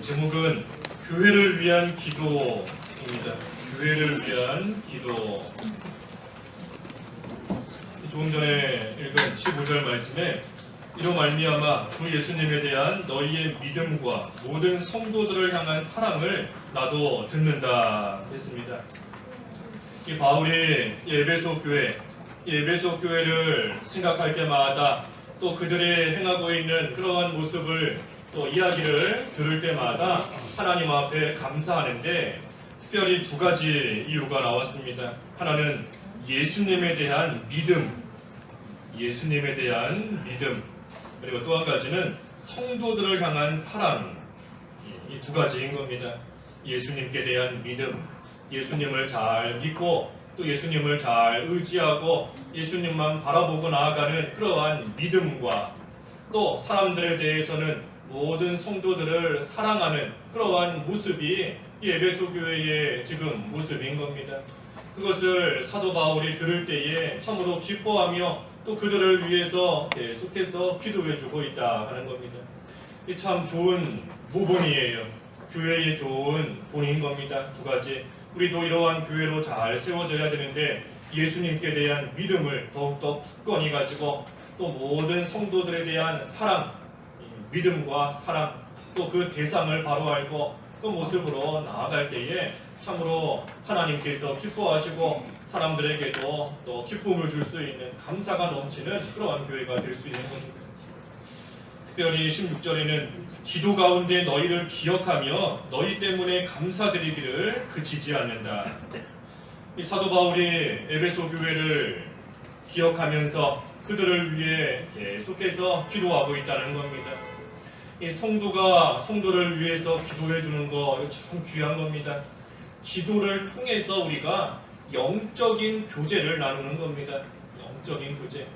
제목은 교회를 위한 기도입니다. 교회를 위한 기도. 조금 전에 읽은 15절 말씀에 이로 말미암아 주 예수님에 대한 너희의 믿음과 모든 성도들을 향한 사랑을 나도 듣는다 했습니다. 이 바울이 에베소 교회를 생각할 때마다 또 그들이 행하고 있는 그러한 모습을 또 이야기를 들을 때마다 하나님 앞에 감사하는데 특별히 두 가지 이유가 나왔습니다. 하나는 예수님에 대한 믿음, 그리고 또 한 가지는 성도들을 향한 사랑. 이 두 가지인 겁니다. 예수님께 대한 믿음, 예수님을 잘 믿고 또 예수님을 잘 의지하고 예수님만 바라보고 나아가는 그러한 믿음과 또 사람들에 대해서는 모든 성도들을 사랑하는 그러한 모습이 이 에베소 교회의 지금 모습인 겁니다. 그것을 사도 바울이 들을 때에 참으로 기뻐하며 또 그들을 위해서 계속해서 기도해주고 있다 하는 겁니다. 이 참 좋은 모본이에요. 교회의 좋은 본인 겁니다. 두 가지. 우리도 이러한 교회로 잘 세워져야 되는데 예수님께 대한 믿음을 더욱더 굳건히 가지고 또 모든 성도들에 대한 사랑, 믿음과 사랑, 또 그 대상을 바로 알고 그 모습으로 나아갈 때에 참으로 하나님께서 기뻐하시고 사람들에게도 또 기쁨을 줄 수 있는 감사가 넘치는 그러한 교회가 될 수 있는 겁니다. 특별히 16절에는 기도 가운데 너희를 기억하며 너희 때문에 감사드리기를 그치지 않는다. 이 사도 바울이 에베소 교회를 기억하면서 그들을 위해 계속해서 기도하고 있다는 겁니다. 이 성도가 성도를 위해서 기도해 주는 거 참 귀한 겁니다. 기도를 통해서 우리가 영적인 교제를 나누는 겁니다. 영적인 교제.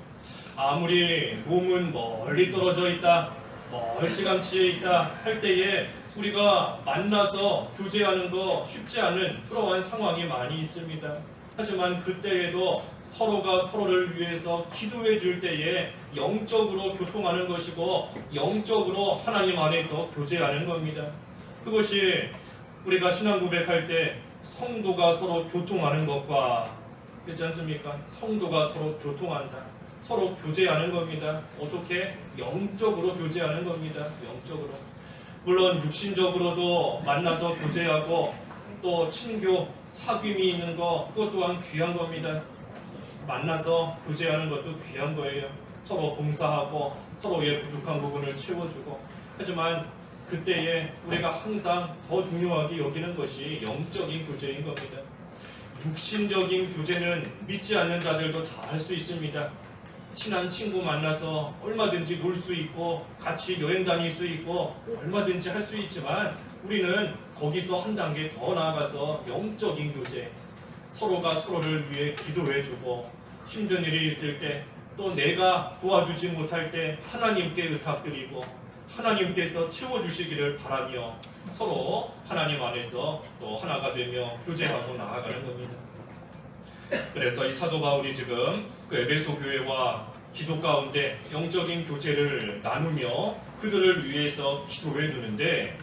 아무리 몸은 멀리 떨어져 있다, 멀찌감치에 있다 할 때에 우리가 만나서 교제하는 거 쉽지 않은 그러한 상황이 많이 있습니다. 하지만 그때에도 서로가 서로를 위해서 기도해 줄 때에 영적으로 교통하는 것이고 영적으로 하나님 안에서 교제하는 겁니다. 그것이 우리가 신앙 고백할 때 성도가 서로 교통하는 것과 그렇지 않습니까? 성도가 서로 교통한다. 서로 교제하는 겁니다. 어떻게? 영적으로 교제하는 겁니다. 영적으로. 물론 육신적으로도 만나서 교제하고 또 친교, 사귐이 있는 거 그것 또한 귀한 겁니다. 만나서 교제하는 것도 귀한 거예요. 서로 봉사하고 서로의 부족한 부분을 채워주고. 하지만 그때에 우리가 항상 더 중요하게 여기는 것이 영적인 교제인 겁니다. 육신적인 교제는 믿지 않는 자들도 다 할 수 있습니다. 친한 친구 만나서 얼마든지 놀 수 있고 같이 여행 다닐 수 있고 얼마든지 할 수 있지만 우리는 거기서 한 단계 더 나아가서 영적인 교제, 서로가 서로를 위해 기도해주고 힘든 일이 있을 때 또 내가 도와주지 못할 때 하나님께 의탁드리고 하나님께서 채워주시기를 바라며 서로 하나님 안에서 또 하나가 되며 교제하고 나아가는 겁니다. 그래서 이 사도 바울이 지금 그 에베소 교회와 기도 가운데 영적인 교제를 나누며 그들을 위해서 기도해 주는데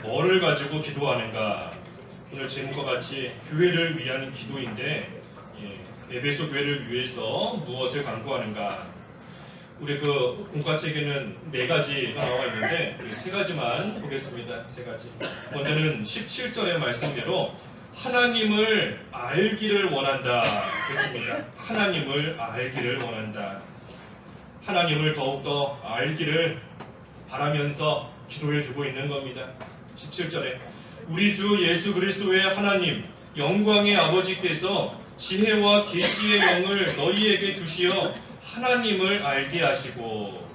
뭐를 가지고 기도하는가? 오늘 제목과 같이 교회를 위한 기도인데 에베소 교회를 위해서 무엇을 간구하는가? 우리 그 공과책에는 4가지가 나와 있는데 우리 3가지만 보겠습니다. 3가지. 먼저는 17절의 말씀대로 하나님을 알기를 원한다 했습니다. 하나님을 알기를 원한다. 하나님을 더욱더 알기를 바라면서 기도해주고 있는 겁니다. 17절에 우리 주 예수 그리스도의 하나님 영광의 아버지께서 지혜와 계시의 영을 너희에게 주시어 하나님을 알게 하시고.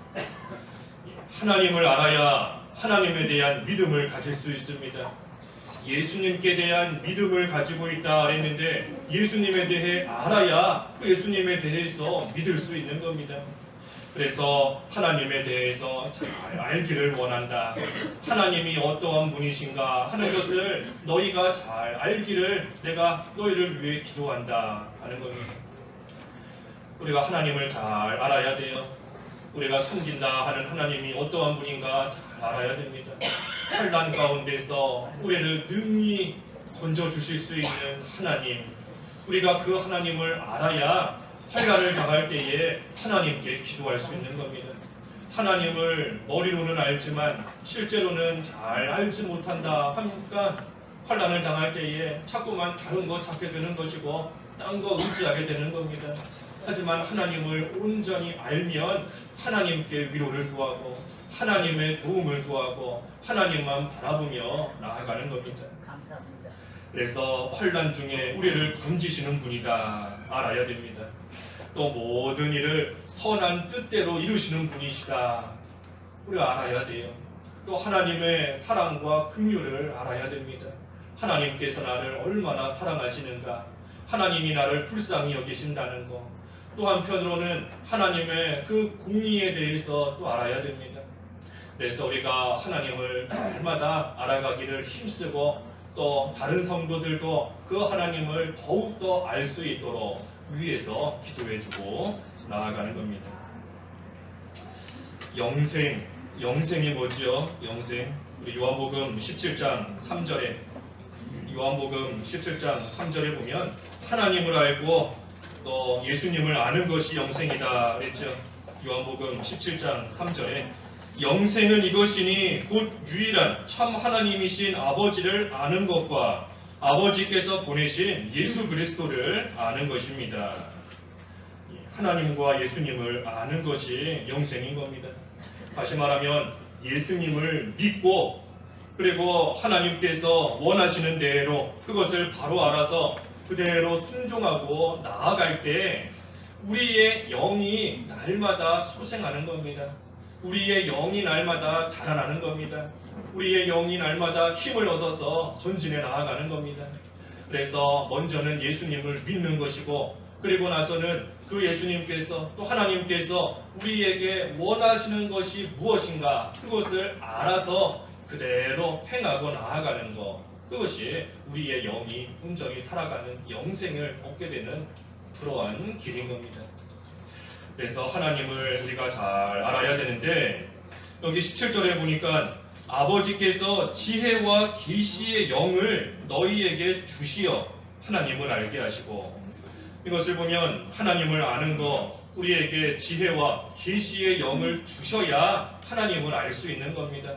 하나님을 알아야 하나님에 대한 믿음을 가질 수 있습니다. 예수님께 대한 믿음을 가지고 있다 했는데 예수님에 대해 알아야 그 예수님에 대해서 믿을 수 있는 겁니다. 그래서 하나님에 대해서 잘 알기를 원한다. 하나님이 어떠한 분이신가 하는 것을 너희가 잘 알기를 내가 너희를 위해 기도한다 하는 겁니다. 우리가 하나님을 잘 알아야 돼요. 우리가 섬긴다 하는 하나님이 어떠한 분인가 잘 알아야 됩니다. 환난 가운데서 우리를 능히 건져주실 수 있는 하나님, 우리가 그 하나님을 알아야 환난을 당할 때에 하나님께 기도할 수 있는 겁니다. 하나님을 머리로는 알지만 실제로는 잘 알지 못한다 하니까 환난을 당할 때에 자꾸만 다른 거 찾게 되는 것이고 딴 거 의지하게 되는 겁니다. 하지만 하나님을 온전히 알면 하나님께 위로를 구하고 하나님의 도움을 구하고 하나님만 바라보며 나아가는 겁니다. 감사합니다. 그래서 환난 중에 우리를 건지시는 분이다 알아야 됩니다. 또 모든 일을 선한 뜻대로 이루시는 분이시다 우리가 알아야 돼요. 또 하나님의 사랑과 긍휼을 알아야 됩니다. 하나님께서 나를 얼마나 사랑하시는가, 하나님이 나를 불쌍히 여기신다는 것, 또 한편으로는 하나님의 그 공의에 대해서 또 알아야 됩니다. 그래서 우리가 하나님을 날마다 알아가기를 힘쓰고 또 다른 성도들도 그 하나님을 더욱더 알 수 있도록 위에서 기도해주고 나아가는 겁니다. 영생이 뭐지요? 영생. 우리 요한복음 17장 3절에 요한복음 17장 3절에 보면 하나님을 알고 또 예수님을 아는 것이 영생이다 그랬죠. 요한복음 17장 3절에 영생은 이것이니 곧 유일한 참 하나님이신 아버지를 아는 것과 아버지께서 보내신 예수 그리스도를 아는 것입니다. 하나님과 예수님을 아는 것이 영생인 겁니다. 다시 말하면 예수님을 믿고 그리고 하나님께서 원하시는 대로 그것을 바로 알아서 그대로 순종하고 나아갈 때 우리의 영이 날마다 소생하는 겁니다. 우리의 영이 날마다 자라나는 겁니다. 우리의 영이 날마다 힘을 얻어서 전진해 나아가는 겁니다. 그래서 먼저는 예수님을 믿는 것이고 그리고 나서는 그 예수님께서 또 하나님께서 우리에게 원하시는 것이 무엇인가 그것을 알아서 그대로 행하고 나아가는 것, 그것이 우리의 영이 온전히 살아가는 영생을 얻게 되는 그러한 길인 겁니다. 그래서 하나님을 우리가 잘 알아야 되는데 여기 17절에 보니까 아버지께서 지혜와 계시의 영을 너희에게 주시어 하나님을 알게 하시고, 이것을 보면 하나님을 아는 거, 우리에게 지혜와 계시의 영을 주셔야 하나님을 알 수 있는 겁니다.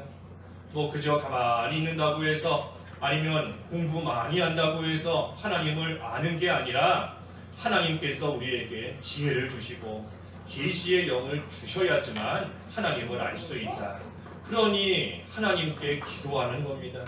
뭐 그저 가만히 있는다고 해서 아니면 공부 많이 한다고 해서 하나님을 아는 게 아니라 하나님께서 우리에게 지혜를 주시고 계시의 영을 주셔야지만 하나님을 알 수 있다. 그러니 하나님께 기도하는 겁니다.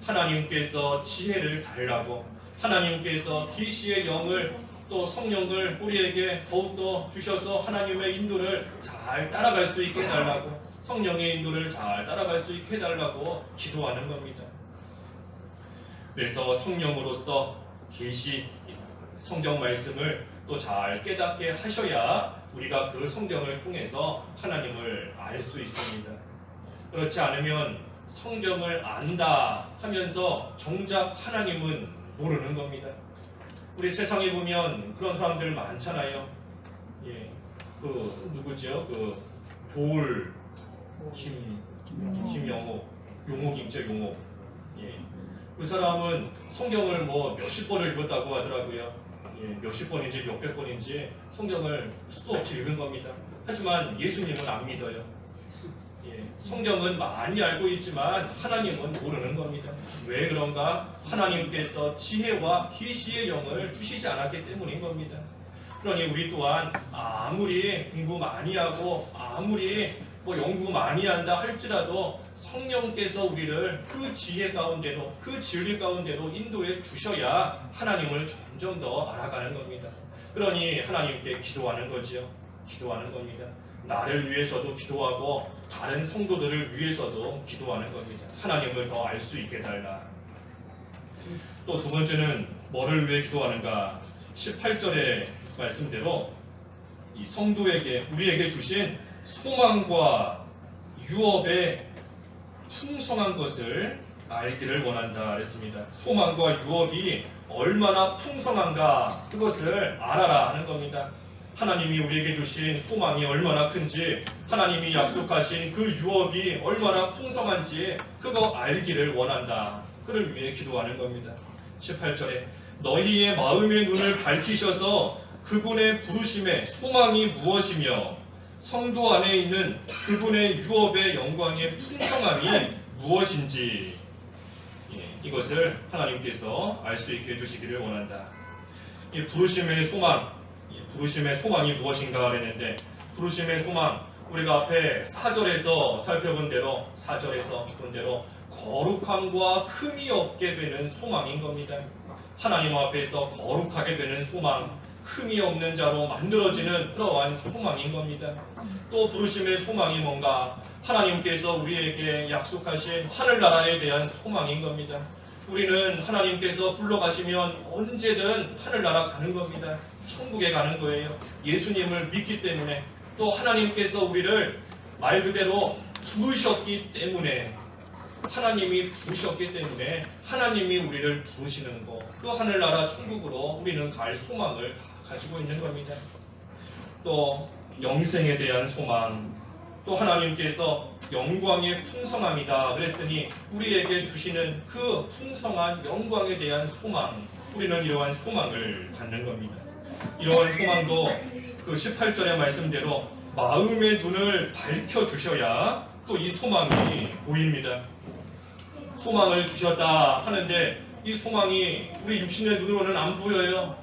하나님께서 지혜를 달라고, 하나님께서 계시의 영을 또 성령을 우리에게 더욱더 주셔서 하나님의 인도를 잘 따라갈 수 있게 해달라고, 성령의 인도를 잘 따라갈 수 있게 해달라고 기도하는 겁니다. 그래서 성령으로서 계시 성경 말씀을 또 잘 깨닫게 하셔야 우리가 그 성경을 통해서 하나님을 알 수 있습니다. 그렇지 않으면 성경을 안다 하면서 정작 하나님은 모르는 겁니다. 우리 세상에 보면 그런 사람들 많잖아요. 예, 그 누구죠? 그 도울 김영호, 용옥 있죠, 용옥. 예, 그 사람은 성경을 뭐 몇십 번을 읽었다고 하더라고요. 예, 몇십 번인지 몇백 번인지 성경을 수도 없이 읽은 겁니다. 하지만 예수님은 안 믿어요. 예, 성경은 많이 알고 있지만 하나님은 모르는 겁니다. 왜 그런가? 하나님께서 지혜와 계시의 영을 주시지 않았기 때문인 겁니다. 그러니 우리 또한 아무리 공부 많이 하고 아무리 뭐 연구 많이 한다 할지라도 성령께서 우리를 그 지혜 가운데로, 그 진리 가운데로 인도해 주셔야 하나님을 점점 더 알아가는 겁니다. 그러니 하나님께 기도하는 거지요. 기도하는 겁니다. 나를 위해서도 기도하고 다른 성도들을 위해서도 기도하는 겁니다. 하나님을 더 알 수 있게 해달라. 또 두 번째는 뭐를 위해 기도하는가? 18절의 말씀대로 이 성도에게, 우리에게 주신 소망과 유업의 풍성한 것을 알기를 원한다 그랬습니다. 소망과 유업이 얼마나 풍성한가 그것을 알아라 하는 겁니다. 하나님이 우리에게 주신 소망이 얼마나 큰지, 하나님이 약속하신 그 유업이 얼마나 풍성한지 그거 알기를 원한다. 그를 위해 기도하는 겁니다. 18절에 너희의 마음의 눈을 밝히셔서 그분의 부르심의 소망이 무엇이며 성도 안에 있는 그분의 유업의 영광의 풍성함이 무엇인지 이것을 하나님께서 알 수 있게 해주시기를 원한다. 이 부르심의 소망이 무엇인가 했는데, 부르심의 소망, 우리가 앞에 4절에서 살펴본 대로 거룩함과 흠이 없게 되는 소망인 겁니다. 하나님 앞에서 거룩하게 되는 소망, 흠이 없는 자로 만들어지는 그러한 소망인 겁니다. 또 부르심의 소망이 뭔가? 하나님께서 우리에게 약속하신 하늘나라에 대한 소망인 겁니다. 우리는 하나님께서 불러가시면 언제든 하늘나라 가는 겁니다. 천국에 가는 거예요. 예수님을 믿기 때문에, 또 하나님께서 우리를 말 그대로 부르셨기 때문에, 하나님이 우리를 부르시는 거, 그 하늘나라 천국으로 우리는 갈 소망을 다 가지고 있는 겁니다. 또 영생에 대한 소망, 또 하나님께서 영광의 풍성함이다 그랬으니 우리에게 주시는 그 풍성한 영광에 대한 소망, 우리는 이러한 소망을 갖는 겁니다. 이러한 소망도 그 18절의 말씀대로 마음의 눈을 밝혀주셔야 또 이 소망이 보입니다. 소망을 주셨다 하는데 이 소망이 우리 육신의 눈으로는 안 보여요.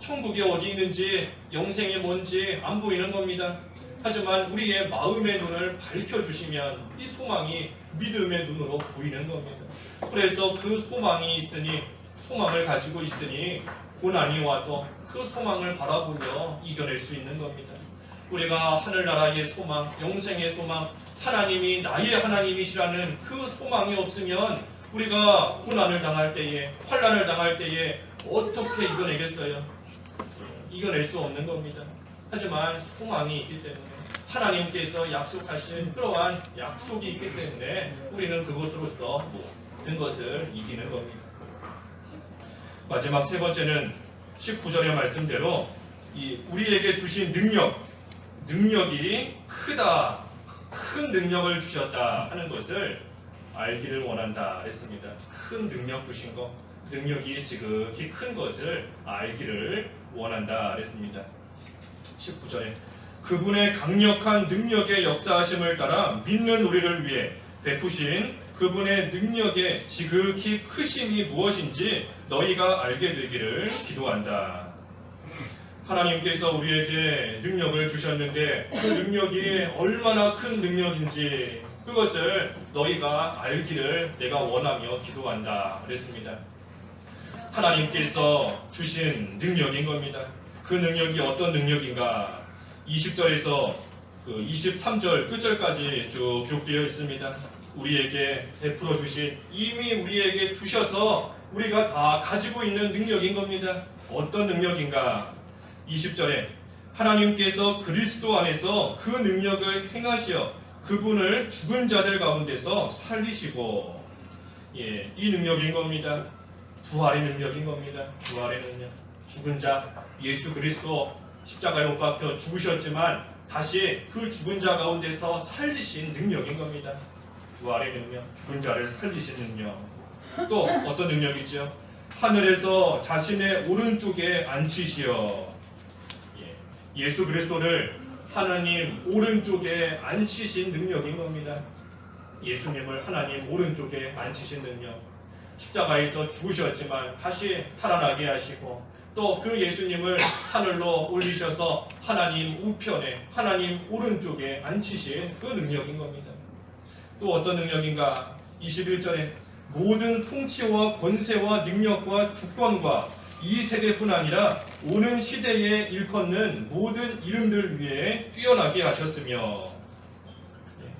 천국이 어디 있는지, 영생이 뭔지 안 보이는 겁니다. 하지만 우리의 마음의 눈을 밝혀주시면 이 소망이 믿음의 눈으로 보이는 겁니다. 그래서 그 소망을 가지고 있으니 고난이 와도 그 소망을 바라보며 이겨낼 수 있는 겁니다. 우리가 하늘나라의 소망, 영생의 소망, 하나님이 나의 하나님이시라는 그 소망이 없으면 우리가 고난을 당할 때에, 환난을 당할 때에 어떻게 이겨내겠어요? 이겨낼 수 없는 겁니다. 하지만 소망이 있기 때문에, 하나님께서 약속하신 그러한 약속이 있기 때문에 우리는 그것으로서 모든 것을 이기는 겁니다. 마지막 세 번째는 19절의 말씀대로 우리에게 주신 능력이 크다, 큰 능력을 주셨다 하는 것을 알기를 원한다 했습니다. 큰 능력 주신 것, 능력이 지극히 큰 것을 알기를 원한다 했습니다. 19절에 그분의 강력한 능력의 역사하심을 따라 믿는 우리를 위해 베푸신 그분의 능력의 지극히 크심이 무엇인지 너희가 알게 되기를 기도한다. 하나님께서 우리에게 능력을 주셨는데 그 능력이 얼마나 큰 능력인지 그것을 너희가 알기를 내가 원하며 기도한다 그랬습니다. 하나님께서 주신 능력인 겁니다. 그 능력이 어떤 능력인가? 20절에서 23절 끝절까지 쭉 기록되어 있습니다. 우리에게 베풀어 주신, 이미 우리에게 주셔서 우리가 다 가지고 있는 능력인 겁니다. 어떤 능력인가? 20절에 하나님께서 그리스도 안에서 그 능력을 행하시어 그분을 죽은 자들 가운데서 살리시고, 이 능력인 겁니다. 부활의 능력인 겁니다. 부활의 능력. 죽은 자 예수 그리스도 십자가에 못 박혀 죽으셨지만 다시 그 죽은 자 가운데서 살리신 능력인 겁니다. 부활의 능력, 죽은 자를 살리신 능력. 또 어떤 능력이죠? 하늘에서 자신의 오른쪽에 앉히시어, 예수 그리스도를 하나님 오른쪽에 앉히신 능력인 겁니다. 예수님을 하나님 오른쪽에 앉히신 능력. 십자가에서 죽으셨지만 다시 살아나게 하시고, 또 그 예수님을 하늘로 올리셔서 하나님 우편에, 하나님 오른쪽에 앉히신 그 능력인 겁니다. 또 어떤 능력인가? 21절에 모든 통치와 권세와 능력과 주권과 이 세대뿐 아니라 오는 시대에 일컫는 모든 이름들 위에 뛰어나게 하셨으며,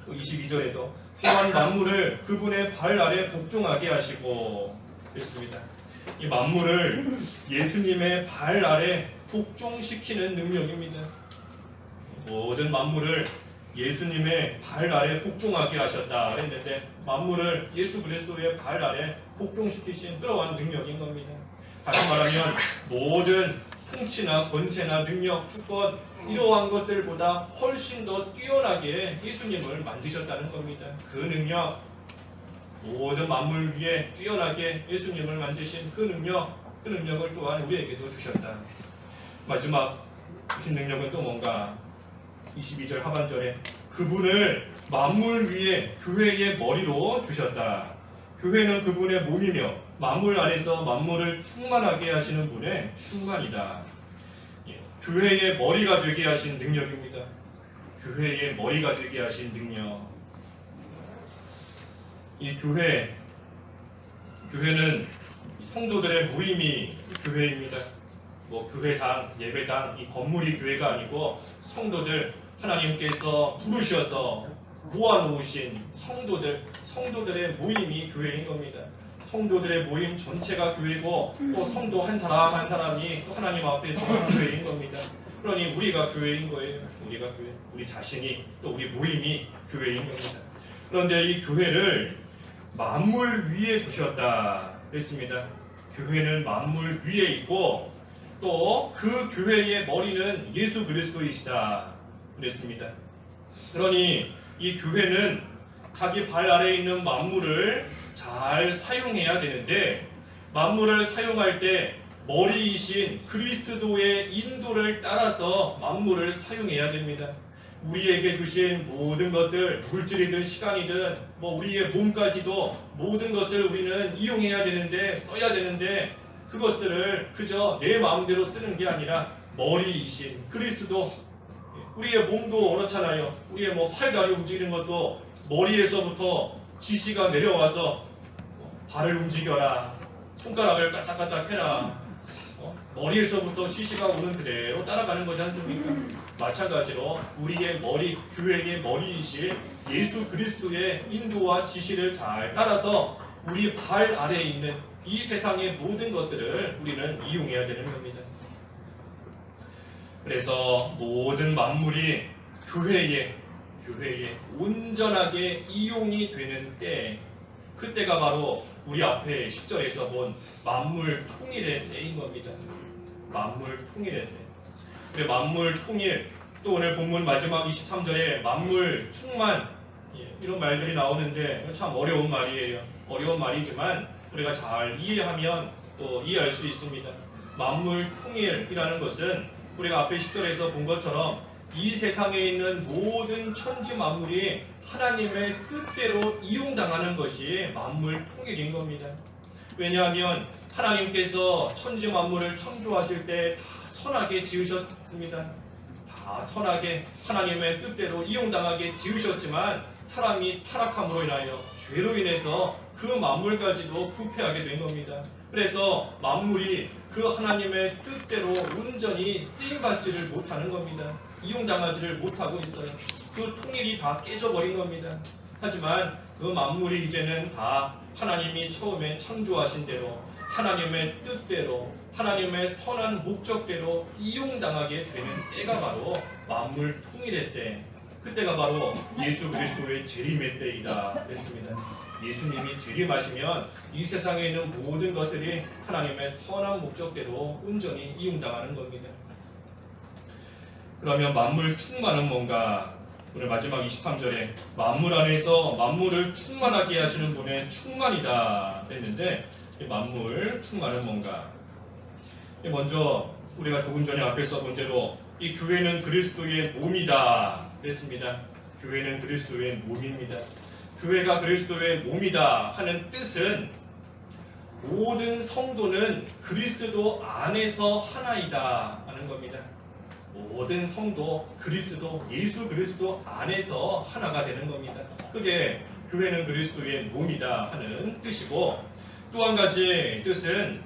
22절에도 또한 만물을 그분의 발 아래 복종하게 하시고 그랬습니다. 이 만물을 예수님의 발 아래 복종시키는 능력입니다. 모든 만물을 예수님의 발 아래 복종하게 하셨다 했는데, 만물을 예수 그리스도의 발 아래 복종시키신 그러한 능력인 겁니다. 다시 말하면 모든 통치나 권세나 능력, 주권 이러한 것들보다 훨씬 더 뛰어나게 예수님을 만드셨다는 겁니다. 그 능력, 모든 만물 위에 뛰어나게 예수님을 만드신 그 능력을 또한 우리에게도 주셨다. 마지막 주신 능력은 또 뭔가? 22절 하반절에 그분을 만물 위에 교회의 머리로 주셨다. 교회는 그분의 몸이며 만물 안에서 만물을 충만하게 하시는 분의 충만이다. 교회의 머리가 되게 하신 능력입니다. 교회의 머리가 되게 하신 능력. 이 교회는 성도들의 모임이 교회입니다. 뭐 교회당, 예배당, 이 건물이 교회가 아니고 성도들, 하나님께서 부르셔서 모아놓으신 성도들의 모임이 교회인 겁니다. 성도들의 모임 전체가 교회고 또 성도 한 사람 한 사람이 또 하나님 앞에서 교회인 겁니다. 그러니 우리가 교회인 거예요. 우리가 교회, 우리 자신이 또 우리 모임이 교회인 겁니다. 그런데 이 교회를 만물 위에 두셨다 그랬습니다. 교회는 만물 위에 있고 또 그 교회의 머리는 예수 그리스도이시다 그랬습니다. 그러니 이 교회는 자기 발 아래에 있는 만물을 잘 사용해야 되는데 만물을 사용할 때 머리이신 그리스도의 인도를 따라서 만물을 사용해야 됩니다. 우리에게 주신 모든 것들, 물질이든 시간이든 뭐 우리의 몸까지도 모든 것을 우리는 이용해야 되는데 써야 되는데 그것들을 그저 내 마음대로 쓰는 게 아니라 머리이신 그리스도, 우리의 몸도 그렇잖아요. 우리의 뭐 팔다리 움직이는 것도 머리에서부터 지시가 내려와서 발을 움직여라, 손가락을 까딱까딱 해라, 머리에서부터 지시가 오는 그대로 따라가는 거지 않습니까? 마찬가지로 우리의 머리, 교회의 머리이신 예수 그리스도의 인도와 지시를 잘 따라서 우리 발 아래에 있는 이 세상의 모든 것들을 우리는 이용해야 되는 겁니다. 그래서 모든 만물이 교회에 온전하게 이용이 되는 때, 그때가 바로 우리 앞에 10절에서 본 만물 통일의 때인 겁니다. 만물 통일의 때. 근데 만물 통일, 또 오늘 본문 마지막 23절에 만물 충만, 이런 말들이 나오는데 참 어려운 말이에요. 어려운 말이지만 우리가 잘 이해하면 또 이해할 수 있습니다. 만물 통일이라는 것은 우리가 앞에 10절에서 본 것처럼 이 세상에 있는 모든 천지 만물이 하나님의 뜻대로 이용당하는 것이 만물 통일인 겁니다. 왜냐하면 하나님께서 천지 만물을 창조하실 때 다 선하게 지으셨습니다. 다 선하게 하나님의 뜻대로 이용당하게 지으셨지만 사람이 타락함으로 인하여 죄로 인해서 그 만물까지도 부패하게 된 겁니다. 그래서 만물이 그 하나님의 뜻대로 온전히 쓰임받지를 못하는 겁니다. 이용당하지를 못하고 있어요. 그 통일이 다 깨져버린 겁니다. 하지만 그 만물이 이제는 다 하나님이 처음에 창조하신 대로 하나님의 뜻대로 하나님의 선한 목적대로 이용당하게 되는 때가 바로 만물 통일의 때, 그때가 바로 예수 그리스도의 재림의 때이다 그랬습니다. 예수님이 재림하시면 이 세상에 있는 모든 것들이 하나님의 선한 목적대로 온전히 이용당하는 겁니다. 그러면 만물 충만은 뭔가? 오늘 마지막 23절에 만물 안에서 만물을 충만하게 하시는 분의 충만이다 했는데, 만물 충만은 뭔가? 먼저 우리가 조금 전에 앞에서 본 대로 이 교회는 그리스도의 몸이다 그랬습니다. 교회는 그리스도의 몸입니다. 교회가 그리스도의 몸이다 하는 뜻은 모든 성도는 그리스도 안에서 하나이다 하는 겁니다. 모든 성도, 그리스도, 예수 그리스도 안에서 하나가 되는 겁니다. 그게 교회는 그리스도의 몸이다 하는 뜻이고, 또 한 가지 뜻은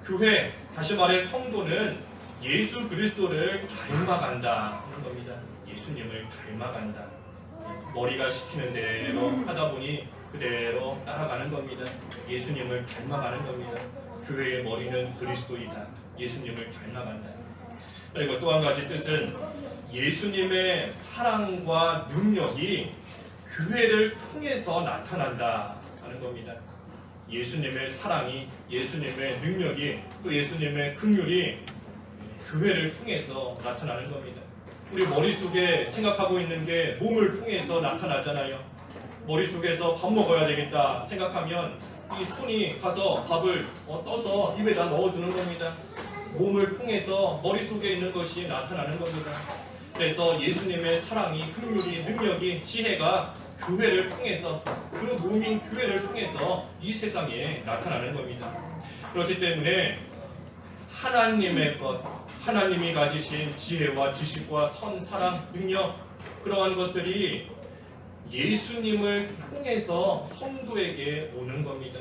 교회, 다시 말해 성도는 예수 그리스도를 닮아간다 하는 겁니다. 예수님을 닮아간다. 머리가 시키는 대로 하다 보니 그대로 따라가는 겁니다. 예수님을 닮아가는 겁니다. 교회의 머리는 그리스도이다. 예수님을 닮아간다. 그리고 또 한 가지 뜻은 예수님의 사랑과 능력이 교회를 통해서 나타난다 하는 겁니다. 예수님의 사랑이, 예수님의 능력이, 또 예수님의 긍휼이 교회를 통해서 나타나는 겁니다. 우리 머릿속에 생각하고 있는 게 몸을 통해서 나타나잖아요. 머릿속에서 밥 먹어야 되겠다 생각하면 이 손이 가서 밥을 떠서 입에다 넣어주는 겁니다. 몸을 통해서 머릿속에 있는 것이 나타나는 겁니다. 그래서 예수님의 사랑이, 긍휼이, 능력이, 지혜가 교회를 통해서, 그 몸인 교회를 통해서 이 세상에 나타나는 겁니다. 그렇기 때문에 하나님의 것, 하나님이 가지신 지혜와 지식과 선, 사랑, 능력, 그러한 것들이 예수님을 통해서 성도에게 오는 겁니다.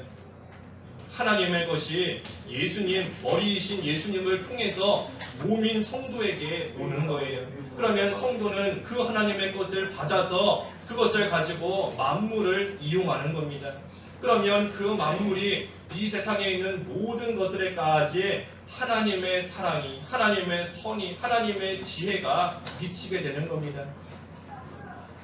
하나님의 것이 예수님, 머리이신 예수님을 통해서 몸인 성도에게 오는 거예요. 그러면 성도는 그 하나님의 것을 받아서 그것을 가지고 만물을 이용하는 겁니다. 그러면 그 만물이 이 세상에 있는 모든 것들에까지 하나님의 사랑이, 하나님의 선이, 하나님의 지혜가 미치게 되는 겁니다.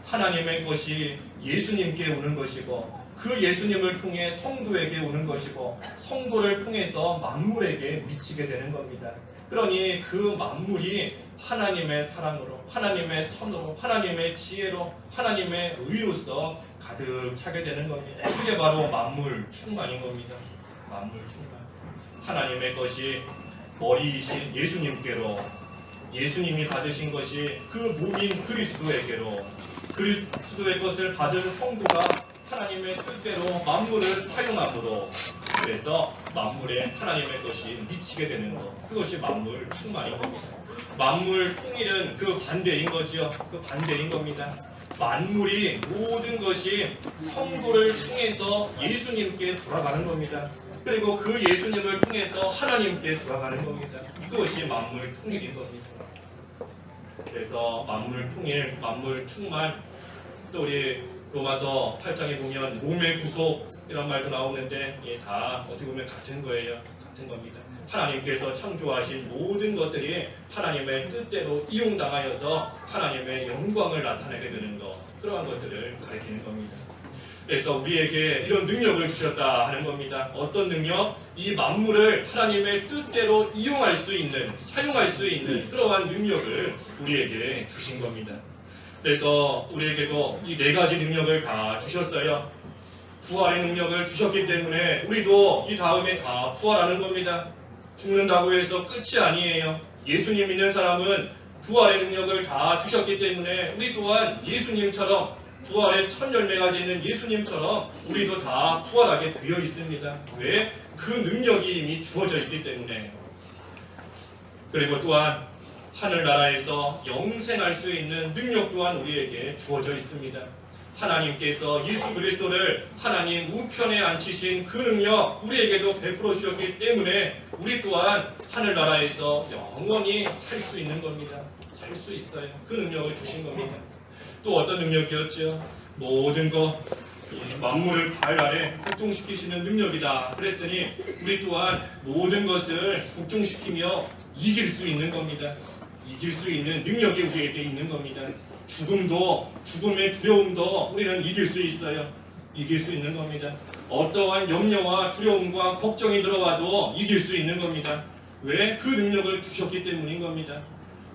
하나님의 것이 예수님께 오는 것이고, 그 예수님을 통해 성도에게 오는 것이고, 성도를 통해서 만물에게 미치게 되는 겁니다. 그러니 그 만물이 하나님의 사랑으로, 하나님의 선으로, 하나님의 지혜로, 하나님의 의로서 가득 차게 되는 겁니다. 그게 바로 만물 충만인 겁니다. 만물 충만. 하나님의 것이 머리이신 예수님께로, 예수님이 받으신 것이 그 몸인 그리스도에게로, 그리스도의 것을 받은 성도가 하나님의 뜻대로 만물을 사용함으로, 그래서 만물에 하나님의 것이 미치게 되는 것, 그것이 만물 충만인 겁니다. 만물 통일은 그 반대인 거지요. 그 반대인 겁니다. 만물이, 모든 것이 성도를 통해서 예수님께 돌아가는 겁니다. 그리고 그 예수님을 통해서 하나님께 돌아가는 겁니다. 그것이 만물 통일인 겁니다. 그래서 만물 통일, 만물 충만, 또 우리 로마서 8장에 보면 몸의 구속 이런 말도 나오는데, 다 어떻게 보면 같은 거예요. 같은 겁니다. 하나님께서 창조하신 모든 것들이 하나님의 뜻대로 이용당하여서 하나님의 영광을 나타내게 되는 것, 그러한 것들을 가리키는 겁니다. 그래서 우리에게 이런 능력을 주셨다 하는 겁니다. 어떤 능력? 이 만물을 하나님의 뜻대로 이용할 수 있는, 사용할 수 있는 그러한 능력을 우리에게 주신 겁니다. 그래서 우리에게도 이 네 가지 능력을 다 주셨어요. 부활의 능력을 주셨기 때문에 우리도 이 다음에 다 부활하는 겁니다. 죽는다고 해서 끝이 아니에요. 예수님 믿는 사람은 부활의 능력을 다 주셨기 때문에 우리 또한 예수님처럼, 부활의 첫 열매가 되는 예수님처럼 우리도 다 부활하게 되어 있습니다. 왜? 그 능력이 이미 주어져 있기 때문에. 그리고 또한 하늘나라에서 영생할 수 있는 능력 또한 우리에게 주어져 있습니다. 하나님께서 예수 그리스도를 하나님 우편에 앉히신 그 능력 우리에게도 베풀어 주셨기 때문에 우리 또한 하늘나라에서 영원히 살 수 있는 겁니다. 살 수 있어요. 그 능력을 주신 겁니다. 또 어떤 능력이었죠? 모든 것, 만물을 발 아래 복종시키시는 능력이다 그랬으니 우리 또한 모든 것을 복종시키며 이길 수 있는 겁니다. 이길 수 있는 능력이 우리에게 있는 겁니다. 죽음도, 죽음의 두려움도 우리는 이길 수 있어요. 이길 수 있는 겁니다. 어떠한 염려와 두려움과 걱정이 들어와도 이길 수 있는 겁니다. 왜? 그 능력을 주셨기 때문인 겁니다.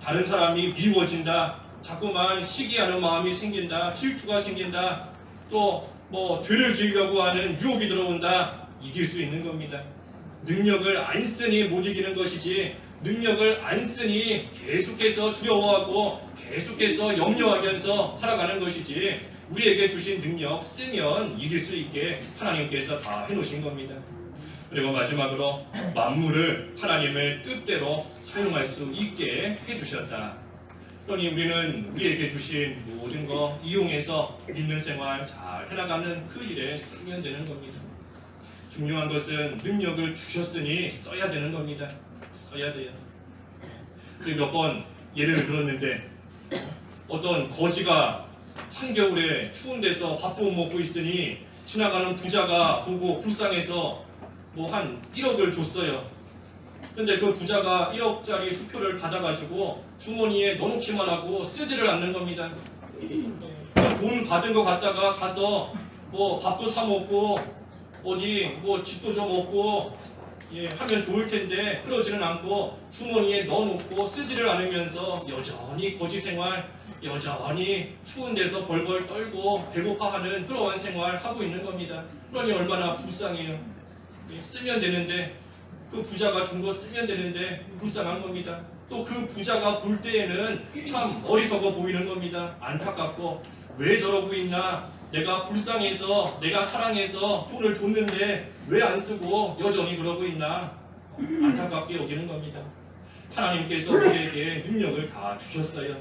다른 사람이 미워진다, 자꾸만 시기하는 마음이 생긴다, 질투가 생긴다, 또 죄를 지으려고 하는 유혹이 들어온다, 이길 수 있는 겁니다. 능력을 안 쓰니 못 이기는 것이지, 능력을 안 쓰니 계속해서 두려워하고 계속해서 염려하면서 살아가는 것이지, 우리에게 주신 능력 쓰면 이길 수 있게 하나님께서 다 해놓으신 겁니다. 그리고 마지막으로 만물을 하나님의 뜻대로 사용할 수 있게 해주셨다. 그러니 우리는 우리에게 주신 모든 거 이용해서 믿는 생활 잘 해나가는 그 일에 쓰면 되는 겁니다. 중요한 것은 능력을 주셨으니 써야 되는 겁니다. 써야 돼요. 그리고 몇 번 예를 들었는데, 어떤 거지가 한겨울에 추운 데서 밥도 못 먹고 있으니 지나가는 부자가 보고 불쌍해서 한 1억을 줬어요. 근데 그 부자가 1억짜리 수표를 받아가지고 주머니에 넣어놓기만 하고 쓰지를 않는 겁니다. 돈 받은 거 갖다가 가서 밥도 사 먹고 어디 집도 좀 얻고 하면 좋을 텐데 그러지는 않고 주머니에 넣어놓고 쓰지를 않으면서 여전히 거지 생활, 여전히 추운 데서 벌벌 떨고 배고파하는 그러한 생활 하고 있는 겁니다. 그러니 얼마나 불쌍해요. 쓰면 되는데 그 부자가 준 거 쓰면 되는데 불쌍한 겁니다. 또 그 부자가 볼 때에는 참 어리석어 보이는 겁니다. 안타깝고 왜 저러고 있나? 내가 불쌍해서 내가 사랑해서 돈을 줬는데 왜 안 쓰고 여전히 그러고 있나? 안타깝게 여기는 겁니다. 하나님께서 우리에게 능력을 다 주셨어요.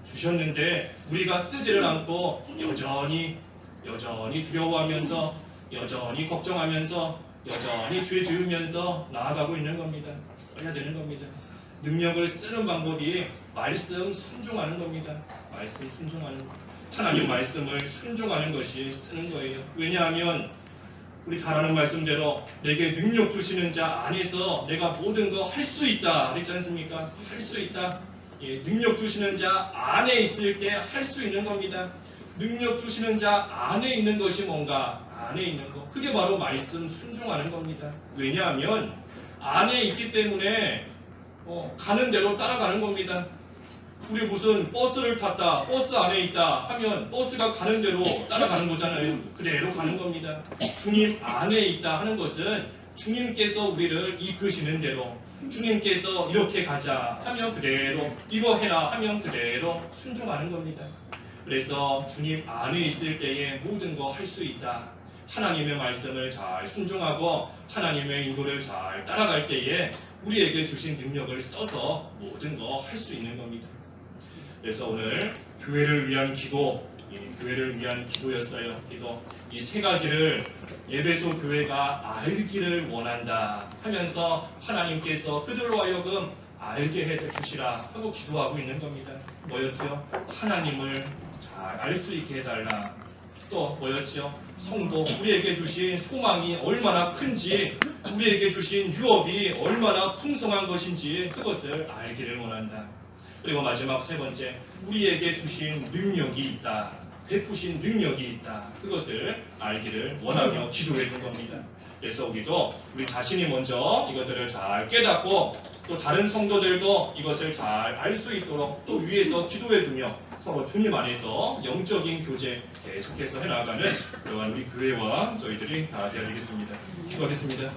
주셨는데 우리가 쓰지를 않고 여전히 두려워하면서 여전히 걱정하면서 여전히 죄 지으면서 나아가고 있는 겁니다. 써야 되는 겁니다. 능력을 쓰는 방법이 말씀 순종하는 겁니다. 말씀 순종하는 것. 하나님 말씀을 순종하는 것이 쓰는 거예요. 왜냐하면 우리 잘 아는 말씀대로 내게 능력 주시는 자 안에서 내가 모든 거 할 수 있다 그랬지 않습니까? 할 수 있다. 능력 주시는 자 안에 있을 때 할 수 있는 겁니다. 능력 주시는 자 안에 있는 것이 뭔가? 안에 있는 것. 그게 바로 말씀 순종하는 겁니다. 왜냐하면 안에 있기 때문에 가는 대로 따라가는 겁니다. 우리 무슨 버스를 탔다, 버스 안에 있다 하면 버스가 가는 대로 따라가는 거잖아요. 그대로 가는 겁니다. 주님 안에 있다 하는 것은 주님께서 우리를 이끄시는 대로, 주님께서 이렇게 가자 하면 그대로, 이거 해라 하면 그대로 순종하는 겁니다. 그래서 주님 안에 있을 때에 모든 거 할 수 있다. 하나님의 말씀을 잘 순종하고 하나님의 인도를 잘 따라갈 때에 우리에게 주신 능력을 써서 모든 거 할 수 있는 겁니다. 그래서 오늘 교회를 위한 기도, 교회를 위한 기도였어요. 기도. 이 세 가지를 에베소 교회가 알기를 원한다 하면서 하나님께서 그들로 하여금 알게 해주시라 하고 기도하고 있는 겁니다. 뭐였죠? 하나님을 잘 알 수 있게 해달라. 또 뭐였죠? 성도, 우리에게 주신 소망이 얼마나 큰지, 우리에게 주신 유업이 얼마나 풍성한 것인지 그것을 알기를 원한다. 그리고 마지막 세 번째, 우리에게 주신 능력이 있다. 베푸신 능력이 있다. 그것을 알기를 원하며 기도해 준 겁니다. 그래서 우리도 우리 자신이 먼저 이것들을 잘 깨닫고 또 다른 성도들도 이것을 잘 알 수 있도록 또 위에서 기도해 주며 서로 주님 안에서 영적인 교제 계속해서 해나가는 그러한 우리 교회와 저희들이 다 되어야 되겠습니다. 기도하겠습니다.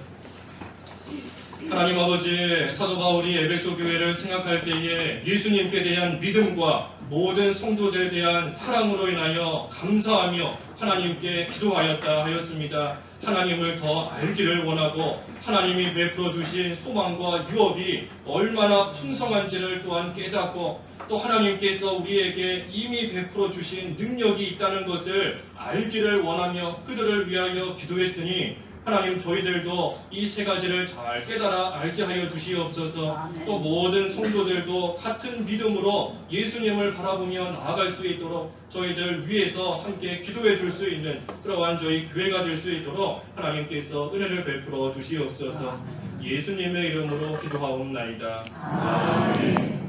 하나님 아버지, 사도 바울이 에베소 교회를 생각할 때에 예수님께 대한 믿음과 모든 성도들에 대한 사랑으로 인하여 감사하며 하나님께 기도하였다 하였습니다. 하나님을 더 알기를 원하고 하나님이 베풀어 주신 소망과 유업이 얼마나 풍성한지를 또한 깨닫고 또 하나님께서 우리에게 이미 베풀어 주신 능력이 있다는 것을 알기를 원하며 그들을 위하여 기도했으니 하나님, 저희들도 이 세 가지를 잘 깨달아 알게 하여 주시옵소서. 또 모든 성도들도 같은 믿음으로 예수님을 바라보며 나아갈 수 있도록 저희들 위해서 함께 기도해 줄 수 있는 그러한 저희 교회가 될 수 있도록 하나님께서 은혜를 베풀어 주시옵소서. 예수님의 이름으로 기도하옵나이다. 아멘.